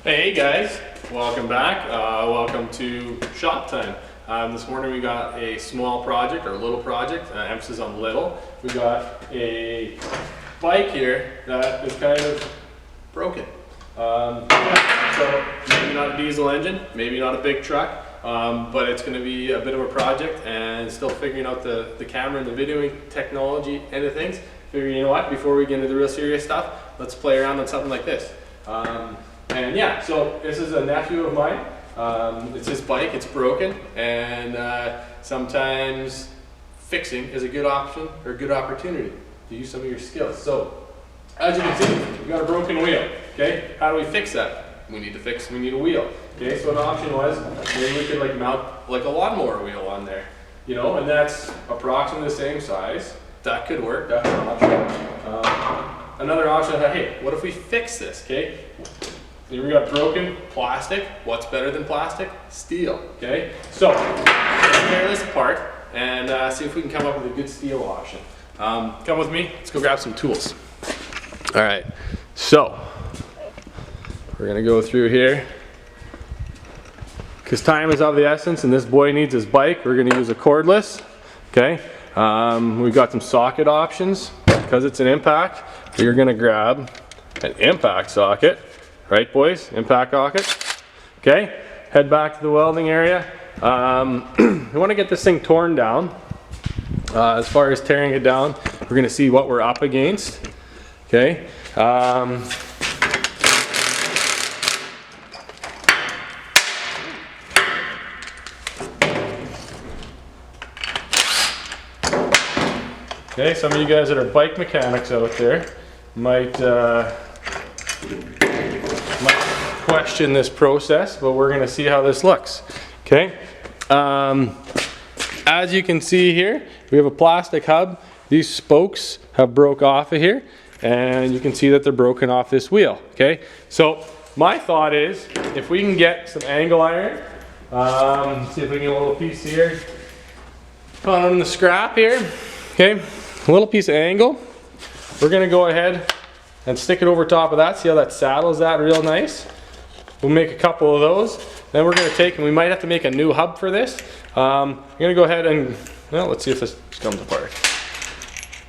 Hey guys, welcome back. Welcome to shop time. This morning we got a small project, or a little project, emphasis on little. We got a bike here that is kind of broken. So maybe not a diesel engine, maybe not a big truck, but it's going to be a bit of a project, and still figuring out the camera and the videoing technology end of things. Figuring, you know what, before we get into the real serious stuff, let's play around on something like this. And yeah, so this is a nephew of mine. It's his bike, it's broken, and sometimes fixing is a good option or a good opportunity to use some of your skills. So as you can see, we've got a broken wheel. Okay, how do we fix that? We need a wheel. Okay, so an option was maybe we could mount like a lawnmower wheel on there, you know, and that's approximately the same size. That could work, that's an option. Another option, hey, what if we fix this, okay? Here we got broken plastic. What's better than plastic? Steel, okay? So, let's tear this apart and see if we can come up with a good steel option. Come with me, let's go grab some tools. All right, so, we're gonna go through here. Because time is of the essence and this boy needs his bike, we're gonna use a cordless, okay? We've got some socket options. Because it's an impact, you're gonna grab an impact socket. Right, boys? Impact socket. Okay, head back to the welding area. We want to get this thing torn down. As far as tearing it down, we're going to see what we're up against. Okay. Okay, some of you guys that are bike mechanics out there might question this process, but we're going to see how this looks. Okay, as you can see here, we have a plastic hub. These spokes have broke off of here, and you can see that they're broken off this wheel. Okay, so my thought is if we can get some angle iron, see if we can get a little piece here, put it in the scrap here. Okay, a little piece of angle. We're going to go ahead and stick it over top of that. See how that saddles that real nice? We'll make a couple of those. Then we're going to take, and we might have to make a new hub for this. I'm going to go ahead and, well, let's see if this comes apart.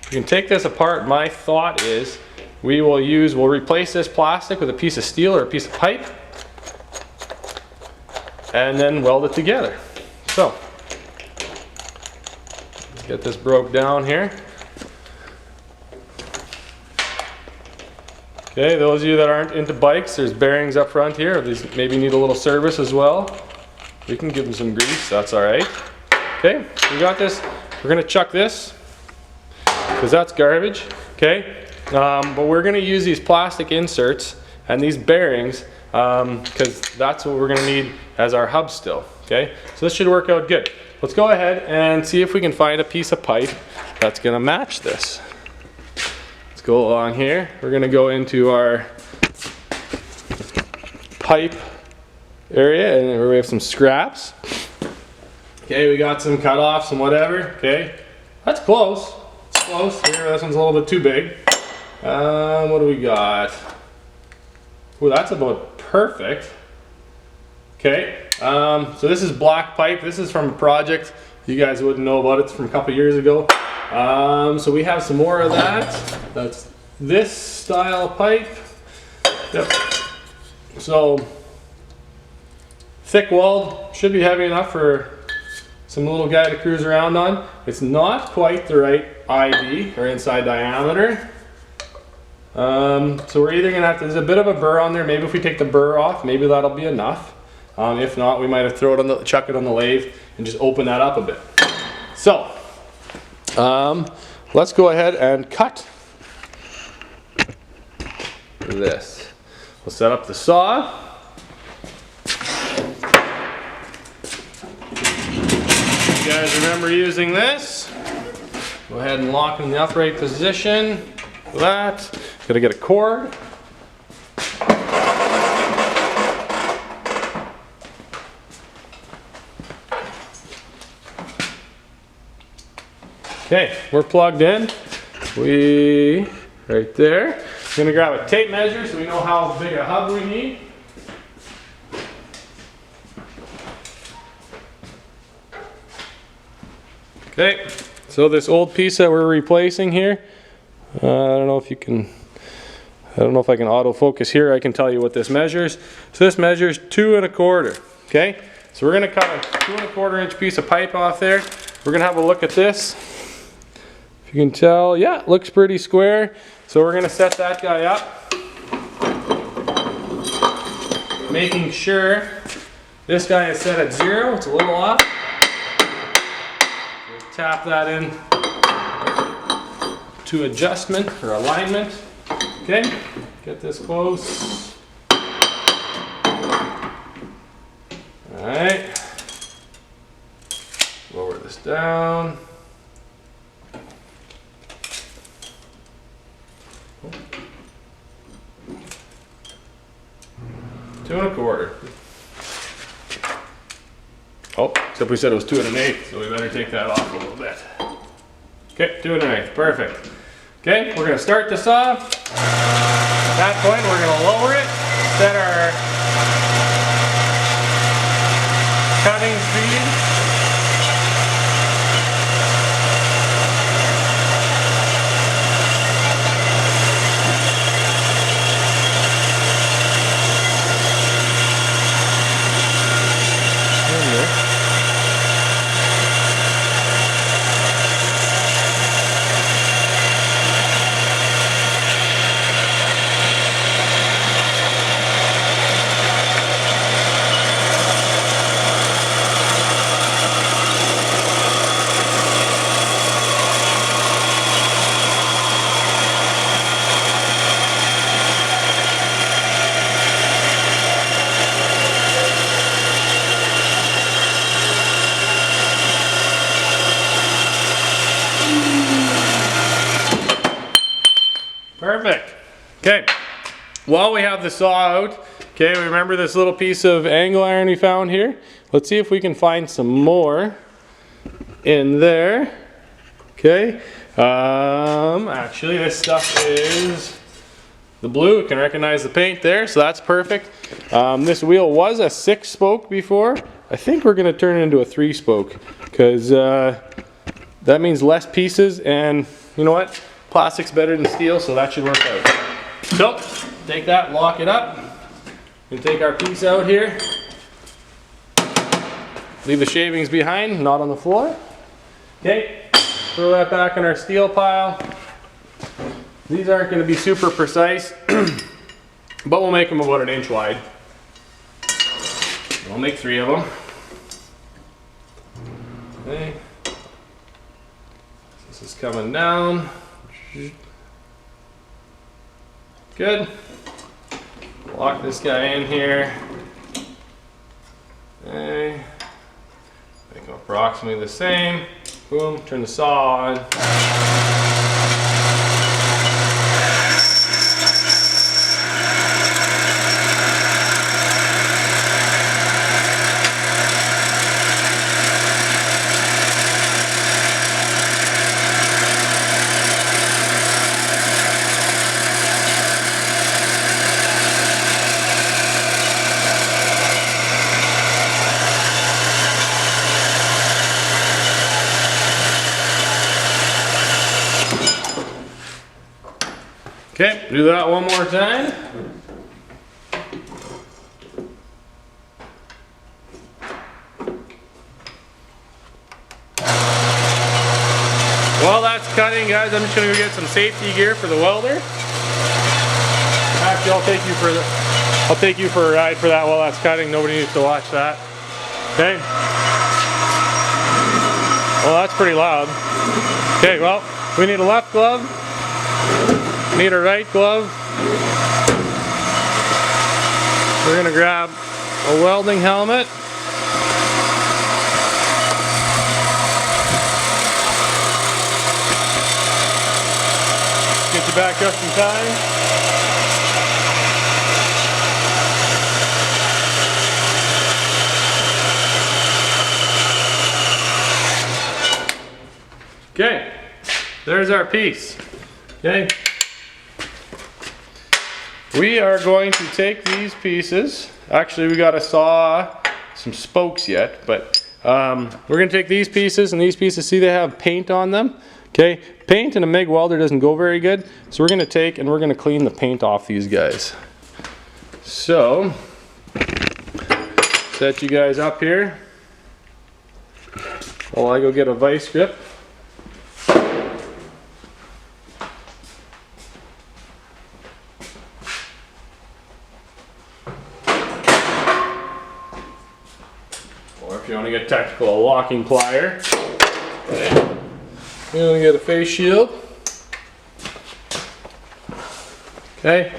We can take this apart. My thought is we'll replace this plastic with a piece of steel or a piece of pipe, and then weld it together. So, let's get this broke down here. Okay, those of you that aren't into bikes, there's bearings up front here. These maybe need a little service as well. We can give them some grease, that's all right. Okay, we got this. We're gonna chuck this, because that's garbage, okay? But we're gonna use these plastic inserts and these bearings, because that's what we're gonna need as our hub still, okay? So this should work out good. Let's go ahead and see if we can find a piece of pipe that's gonna match this. Let's go along here. We're going to go into our pipe area, and where we have some scraps. Okay, we got some cut-offs and whatever. Okay, that's close. It's close. Here, this one's a little bit too big. What do we got? Oh, that's about perfect. Okay, so this is black pipe. This is from a project. You guys wouldn't know about it. It's from a couple years ago. So we have some more of that. That's this style pipe. Yep. So thick walled, should be heavy enough for some little guy to cruise around on. It's not quite the right ID or inside diameter. So we're either gonna have to, there's a bit of a burr on there. Maybe if we take the burr off, maybe that'll be enough. If not, we might have chuck it on the lathe and just open that up a bit. So let's go ahead and cut this. We'll set up the saw. You guys remember using this? Go ahead and lock in the upright position. That. Gotta get a cord. Okay, we're plugged in. Right there. I'm gonna grab a tape measure so we know how big a hub we need. Okay, so this old piece that we're replacing here, I don't know if I can autofocus here. I can tell you what this measures. So this measures 2 1/4. Okay, so we're going to cut a 2 1/4 inch piece of pipe off there. We're going to have a look at this. If you can tell, yeah, it looks pretty square. So we're going to set that guy up, making sure this guy is set at 0. It's a little off. We'll tap that in to adjustment or alignment. Okay, get this close. All right, lower this down. Two 1/4. Oh, except we said it was 2 1/8, so we better take that off a little bit. Okay, 2 1/8, perfect. Okay, we're going to start this off. At that point, we're going to lower it, set our cutting speed. Perfect. Okay, while we have the saw out, okay, remember this little piece of angle iron we found here? Let's see if we can find some more in there. Okay, actually this stuff is the blue. You can recognize the paint there, so that's perfect. This wheel was a 6-spoke before. I think we're going to turn it into a 3-spoke because that means less pieces, and you know what? Plastic's better than steel, so that should work out. So, take that, lock it up. We'll take our piece out here. Leave the shavings behind, not on the floor. Okay, throw that back in our steel pile. These aren't going to be super precise, but we'll make them about 1 inch wide. We'll make 3 of them. Okay. This is coming down. Good. Lock this guy in here. Okay. Make them approximately the same. Boom, turn the saw on. Okay, do that one more time. While that's cutting, guys, I'm just going to go get some safety gear for the welder. Actually, I'll take you for a ride for that while that's cutting. Nobody needs to watch that. Okay. Well, that's pretty loud. Okay, well, we need a left glove. Need a right glove. We're going to grab a welding helmet. Get you back just in time. Okay, there's our piece. Okay. We are going to take these pieces. Actually, we got to saw some spokes yet, but We're going to take these pieces and these pieces, see they have paint on them. Okay, paint in a MIG welder doesn't go very good, so we're going to take and we're going to clean the paint off these guys. So, set you guys up here while I go get a vice grip. Or if you want to get technical, a locking plier. Okay. You're going to get a face shield. Okay.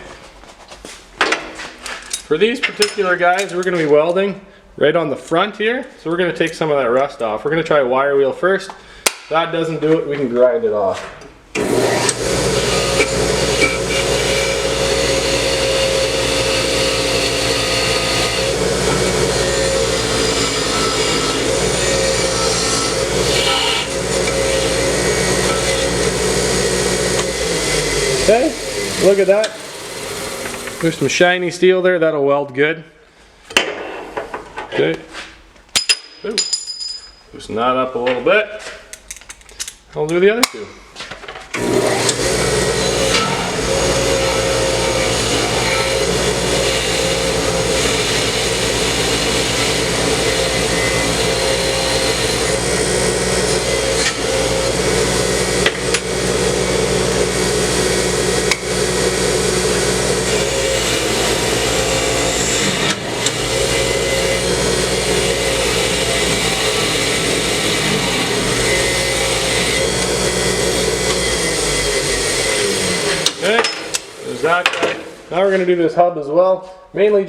For these particular guys, we're going to be welding right on the front here. So we're going to take some of that rust off. We're going to try a wire wheel first. If that doesn't do it, we can grind it off. Okay, look at that. There's some shiny steel there, that'll weld good. Okay. Ooh. Loosen that up a little bit. I'll do the other two. Okay, there's that guy. Now we're going to do this hub as well. Mainly